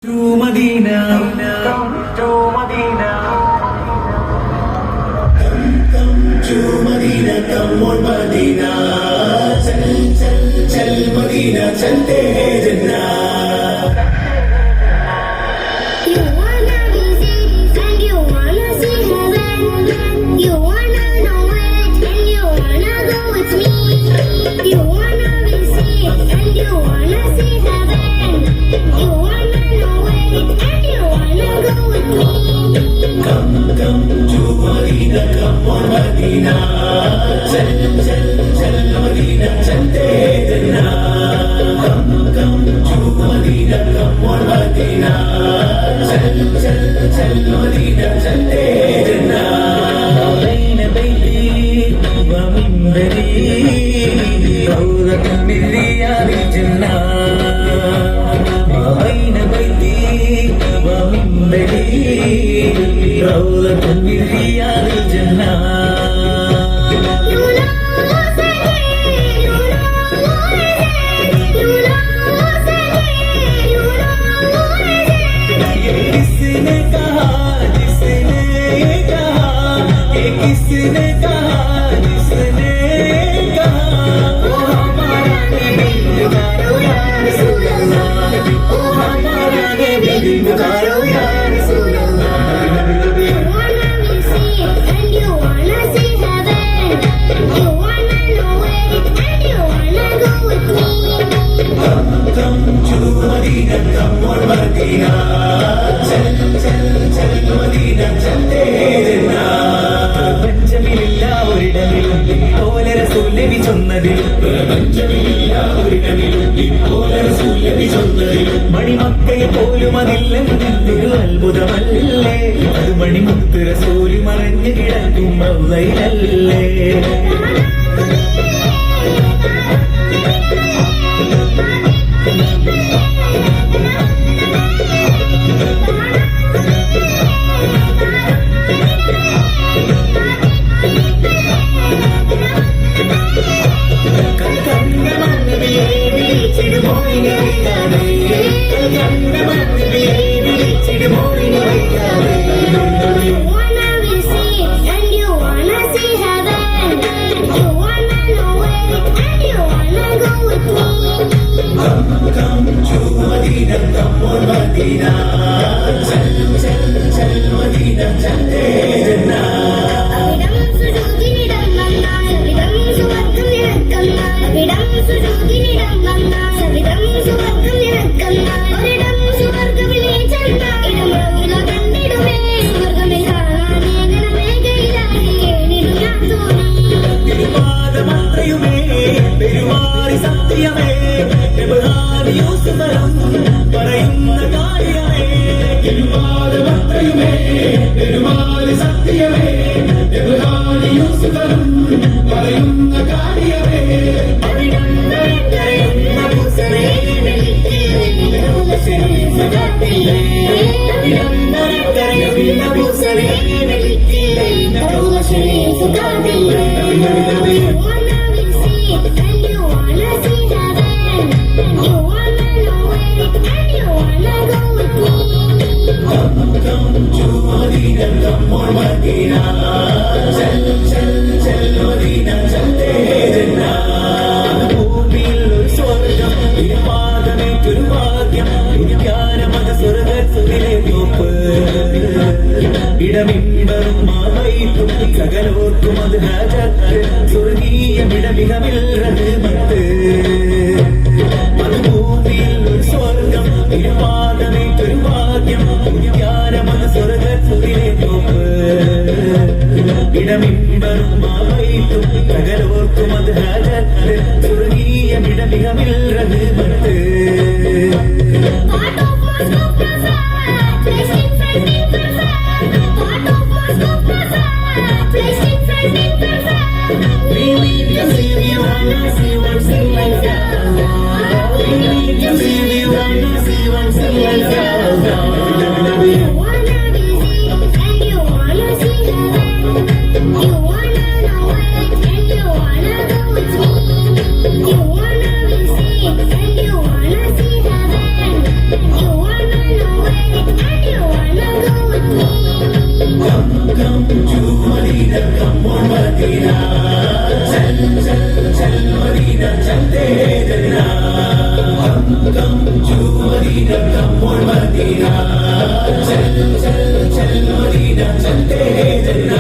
To Medina, come to Medina. Come to Medina, come on Medina. चल Medina चलते हैं जन्नत. You wanna visit and you wanna see heaven. You wanna know it and you wanna go with me. You wanna visit and you wanna see heaven. You wanna know it and you wanna go with me. Come to Medina, come on Medina. चल Medina चलते हैं जन्नत. Come to Medina, come on Medina. चल Medina चलते हैं जन्नत. بين بيتي ومنبري روضة من رياض الجنة. بين بيتي ومنبري روضة من رياض الجنة. You know what's it, you know what is it, you know what's it, you know what is it. ये किसने कहा जिसने ये कहा, ये किसने कहा जिसने कहा. ओ हमारा नबी पुकारो या रसूल अल्लाह. ओ हमारा नबी पुकारो या रसूल अल्लाह. You wanna visit and you wanna see heaven. You wanna know it and you wanna go with me. Come to Medina, come on Medina. चल मदीना चलते हैं जन्नत. പ്രപഞ്ചമില്ല ഒരിടമിലും പോലെ റസൂൽ നബി ചൊന്നതിലും. പ്രപഞ്ചമില്ല ഒരിടമിലും പോലെ റസൂൽ നബി ചൊന്നതിലും. മണിമക്കയെ പോലും അതില്ലെന്നൊരു അത്ഭുതമല്ലേ. അത് മണിമുത്ത് റസൂൽ മറഞ്ഞു കിടക്കും റൗളയിലല്ലേ. You wanna visit and you wanna see heaven. You wanna know it and you wanna go with me. Come to Medina, come on Medina. चल मदीना चलते हैं जन्नत. അവിടം സുജൂദിനിടം വന്നാൽ അവിടം സുവർഗം നിറയ്ക്കന്നാൽ. അവിടം സുജൂദിനിടം വന്നാൽ അവിടം സുവർഗം നിറയ്ക്കന്നാൽ. ഒരിടം സുവർഗമിലെ ചെന്നാൽ ഇടം റൗള കണ്ടിടുമേ. സുവർഗമിൽ കാണാൻ ഏകനമേകയിലായി കേണിടും ഞാൻ തോന്നി. തിരുപാദമന്ത്രയുമേ പെരുമാറി സത്യമേ എബ്രഹാമി യൂസുഫരം പറയുന്ന കാര്യമേ. തിരുപാദമന്ത്രയുമേ പെരുമാറി സത്യമേ എബ്രഹാമി യൂസുഫരം പറയുന്ന കാര്യമേ. അവിടം കരയുന്ന പൂസവേ വെളിത്തിലെ റൗള ശരീഫ് കാത്തില്ലേ. അവിടം കരയുന്ന പൂസവേ വെളിത്തിലെ റൗള Sharif കാത്തില്ലേ. You wanna visit and you wanna see heaven. You wanna know it and you wanna go with me. Come to Medina, come on Medina. चल मदीना चलते हैं जन्नत. ഭൂമിയിൽ ഒരു സ്വർഗം പാദമേറ്റൊരു ഭാഗ്യം. ഉദ്യാനമത സ്വർഗത്തിലെ തോപ്പ്. ഇടമിമ്പറും മാവൈത്തും സകലോർക്കും അത് ഹാജത്ത്. സ്വർഗീയമിടമികമിൽ റഹ്മത്ത്. അത് ഭൂമിയിൽ ഒരു സ്വർഗം പാദമേറ്റൊരു ഭാഗ്യം. ഉദ്യാനമത സ്വർഗത്തിലെ തോപ്പ്. ഇടമിമ്പറും മാവൈത്തും സകലോർക്കും അത് ഹാജത്ത്. സ്വർഗീയമിടമികമിൽ റഹ്മത്ത്. Part of Moscow Plaza, placed in front in Plaza. Part of Moscow Plaza, placed in front in Plaza. We need to see you and see what's in life. We need to see you and see what's in life. Madina चल चल चल Medina चलते हैं जन्ना हम कम जो Medina कम और Medina चल चल चल मदीना चलते हैं जन्ना